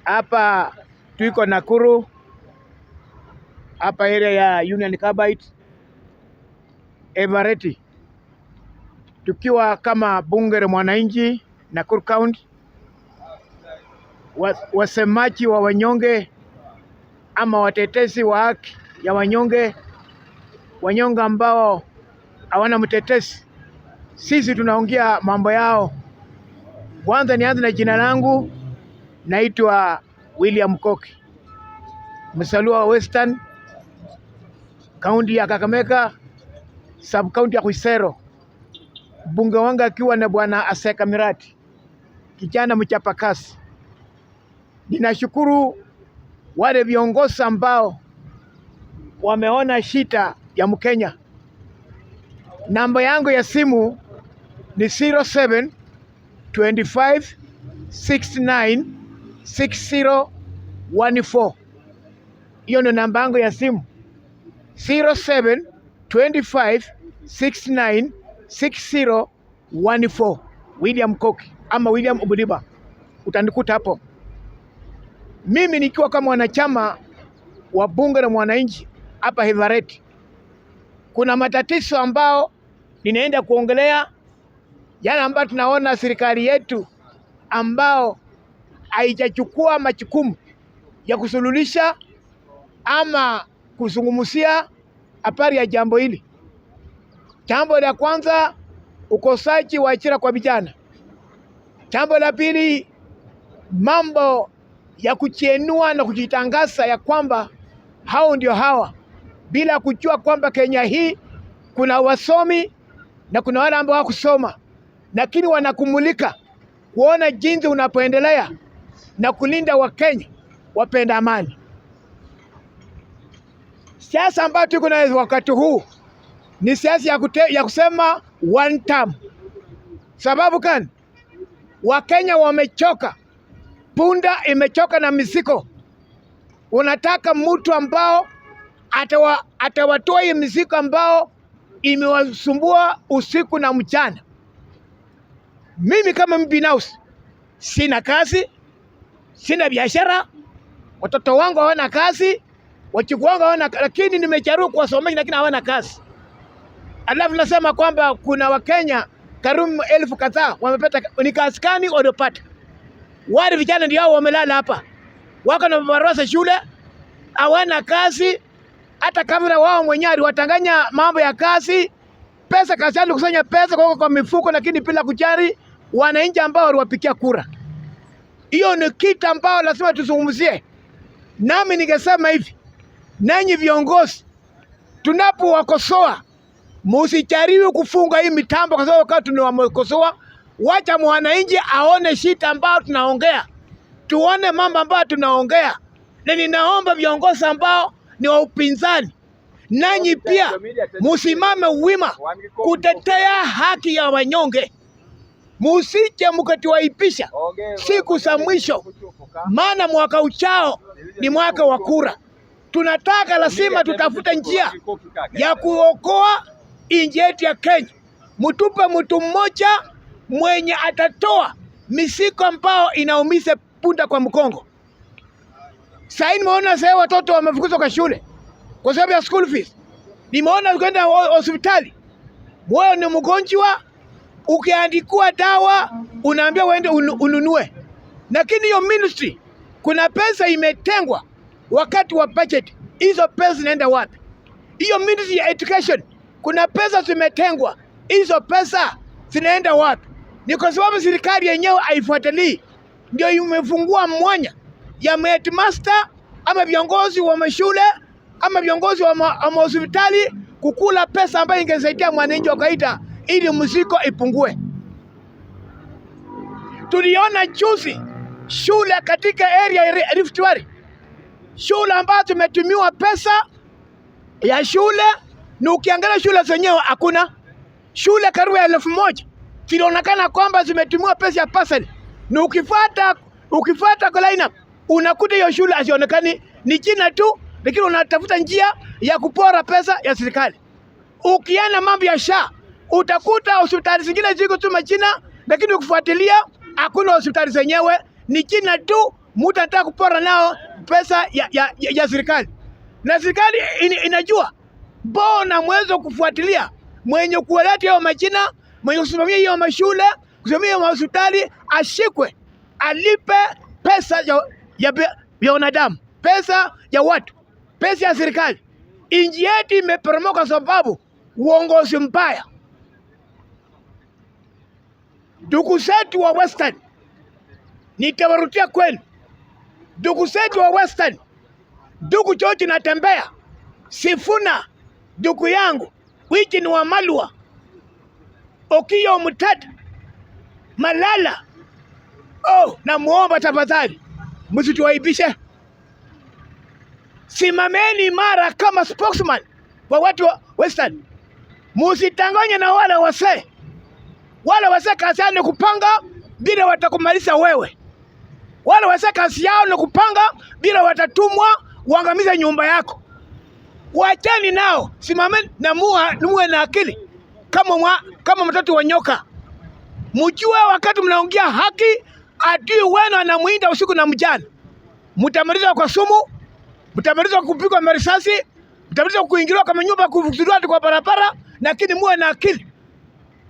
Hapa tuiko Nakuru, hapa area ya Union Carbide Everett, tukiwa kama bunge la mwananchi Nakuru County, wasemaji wa wanyonge ama watetezi wa haki ya wanyonge ambao hawana mtetezi. Sisi tunaongea mambo yao. Kwanza nianze na jina langu, naitwa William Koki, mzaliwa wa Western County ya Kakamega, sub county ya Khwisero. Bunge wangu akiwa na bwana Aseka Mirati, kijana mchapakazi. Ninashukuru wale viongozi ambao wameona shida ya Mkenya. Namba yangu ya simu ni 07 25 69 6014. Hiyo ndio namba yangu ya simu, 07 25 69 6014. William Koki ama William Obudiba, utanikuta hapo. Mimi nikiwa kama wanachama wa bunge la mwananchi hapa Everett, kuna matatizo ambao ninaenda kuongelea, yale ambao tunaona serikali yetu ambao haijachukua majukumu ya kusuluhisha ama kuzungumzia habari ya jambo hili. Jambo la kwanza, ukosaji wa ajira kwa vijana. Jambo la pili, mambo ya kujienua na kujitangaza ya kwamba hao ndio hawa, bila kujua kwamba Kenya hii kuna wasomi na kuna wale ambao hawakusoma, lakini wanakumulika kuona jinsi unapoendelea na kulinda Wakenya wapenda amani. Siasa ambayo tuko nayo wakati huu ni siasa ya kusema one term. Sababu gani? Wakenya wamechoka, punda imechoka na misiko. Unataka mtu ambao atawatoa hii misiko ambao imewasumbua usiku na mchana. Mimi kama mbinafsi sina kazi, sina biashara, watoto wangu hawana kazi, wachukuu wangu hawana, lakini nimejaribu kuwasomesha lakini hawana kazi. Alafu nasema kwamba kuna Wakenya karibu 1000 kadhaa wamepata. Ni kazi gani waliopata? Wale vijana ndio wamelala hapa, wako na madarasa shule, hawana kazi. Hata kama wao mwenyewe watanganya mambo ya kazi, pesa kazi yao kusanya pesa kwa mifuko, lakini bila kujali wananchi ambao waliwapikia kura. Hiyo ni kitu ambao lazima tuzungumzie. Nami ningesema hivi, nanyi viongozi, tunapowakosoa msijaribu kufunga hii mitambo, kwa sababu wakati tunawakosoa, wacha mwananchi aone shida ambao tunaongea, tuone mambo ambayo tunaongea. Na ninaomba viongozi ambao ni wa upinzani, nanyi pia musimame wima kutetea haki ya wanyonge. Musije mkatuwaipisha siku za mwisho, maana mwaka uchao ni mwaka wa kura. Tunataka lazima tutafute njia ya kuokoa nchi yetu ya Kenya. Mtupe mtu mmoja mwenye atatoa misiko ambao inaumiza punda kwa mkongo. Sasa nimeona sasa watoto wamefukuzwa kwa shule kwa sababu ya school fees. Nimeona kwenda hospitali, wewe ni mgonjwa, ukiandikwa dawa unaambia uende ununue. Lakini hiyo ministry kuna pesa imetengwa wakati wa budget. Hizo pesa zinaenda wapi? Hiyo ministry ya education kuna pesa zimetengwa, hizo pesa zinaenda wapi? Ni kwa sababu serikali yenyewe haifuatilii. Ndio imefungua mwanya ya headmaster ama viongozi wa mashule ama viongozi wa hospitali kukula pesa ambayo ingesaidia mwananchi wa kawaida ili mzigo ipungue. Tuliona juzi shule katika area ya Rift Valley, shule ambazo tumetumiwa pesa ya shule, na ukiangalia shule zenyewe hakuna. Shule karibu 1000 zinaonekana kwamba zimetumiwa pesa ya pasali, na ukifuata kwa line up unakuta hiyo shule hasionekani, ni jina tu, lakini unatafuta njia ya kupora pesa ya serikali. Ukiana mambo ya SHA utakuta hospitali zingine ziko tu majina, lakini ukifuatilia hakuna hospitali zenyewe ni jina tu, mtu anataka kupora nao pesa ya serikali. Na serikali inajua. Mbona mweze kufuatilia mwenye kueleta hiyo majina, mwenye kusimamia hiyo mashule, kusimamia hiyo hospitali, ashikwe, alipe pesa ya wanadamu, pesa ya watu, pesa ya serikali. Inji yetu imeporomoka sababu uongozi mbaya. Ndugu zetu wa Western, nitawarudia kwenu. Ndugu zetu wa Western, ndugu George Natembeya, Sifuna, ndugu yangu, Wiki ni wa Malwa, Okiya Omutata, Malala. Na muomba tafadhali, msituaibishe. Simameni imara kama spokesman wa watu wa Western. Musitanganye na wale wase. Wale wase kazi yao ni kupanga bila watakumaliza wewe. Wale wase kazi yao ni kupanga bila watatumwa uangamize nyumba yako. Wacheni nao, simameni na muwe na akili kama mtoto wa nyoka. Mjue wakati mnaongea haki, adui wenu anamuinda usiku na mchana. Mtamalizwa kwa sumu, mtamalizwa kupigwa marisasi, mtamalizwa kuingiliwa kama nyumba, kufukuziwa kwa barabara. Lakini muwe na akili,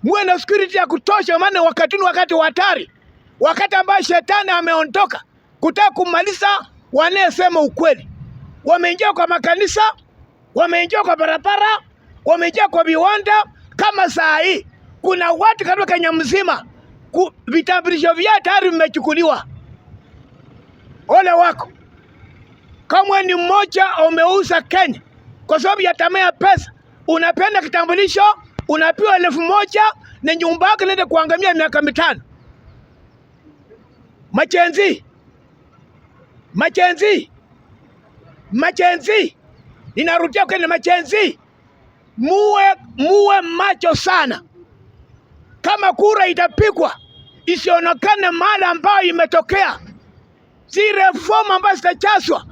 muwe na security ya kutosha, maana wakati wa hatari, wakati ambao shetani ameondoka kutaka kumaliza wanayesema ukweli. Wameingia kwa makanisa, wameingia kwa barabara, wameingia kwa viwanda. Kama saa hii kuna watu katika Kenya mzima vitambulisho vyao tayari vimechukuliwa. Ole wako kama ni mmoja umeuza Kenya kwa sababu ya tamaa ya pesa. Unapenda kitambulisho, unapewa 1,000 na nyumba yako inaenda kuangamia miaka 5. Machenzi, ninarudia kwa machenzi, muwe macho sana. Kama kura itapigwa, isionekane mahali ambayo imetokea. Zile fomu ambazo zitachazwa,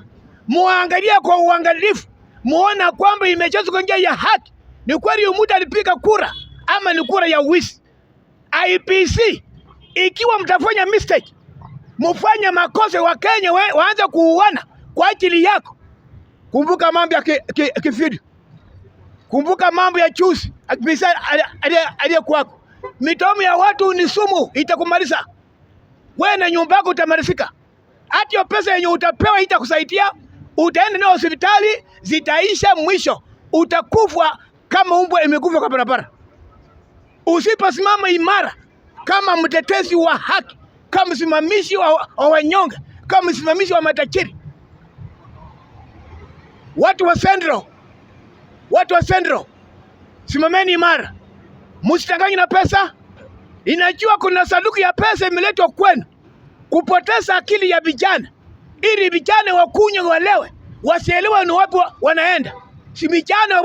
muangalie kwa uangalifu, muona kwamba imechazwa kwa njia ya haki. Ni kweli mtu alipiga kura ama ni kura ya wizi. IEBC, ikiwa mtafanya mistake, mufanye makosa, wa Kenya waanze kuuana kwa ajili yako. Kumbuka mambo ya Kifidio. Kumbuka mambo ya Chusi. Aliyekuwako. Mitomo ya watu ni sumu, itakumaliza. Wewe na nyumba yako utamalizika. Hata hiyo pesa yenye utapewa itakusaidia. Utaenda na hospitali, zitaisha, mwisho utakufa kama mbwa imekufa kwa barabara. Usiposimama imara kama mtetezi wa haki, kama msimamishi wa wanyonge, kama msimamishi wa matajiri. Watu wa Central, simameni imara. Msitanganye na pesa. Inajua kuna sanduku ya pesa imeletwa kwenu kupoteza akili ya vijana, ili vijana wakunywe, walewe, wasielewe ni wapi wanaenda. Si vijana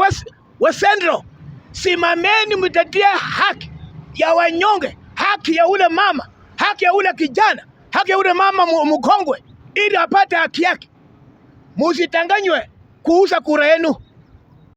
wa Central, simameni mtetea haki ya wanyonge, haki ya ule mama, haki ya ule kijana, haki ya ule mama mkongwe, ili apate haki yake. Msitanganywe kuuza kura yenu.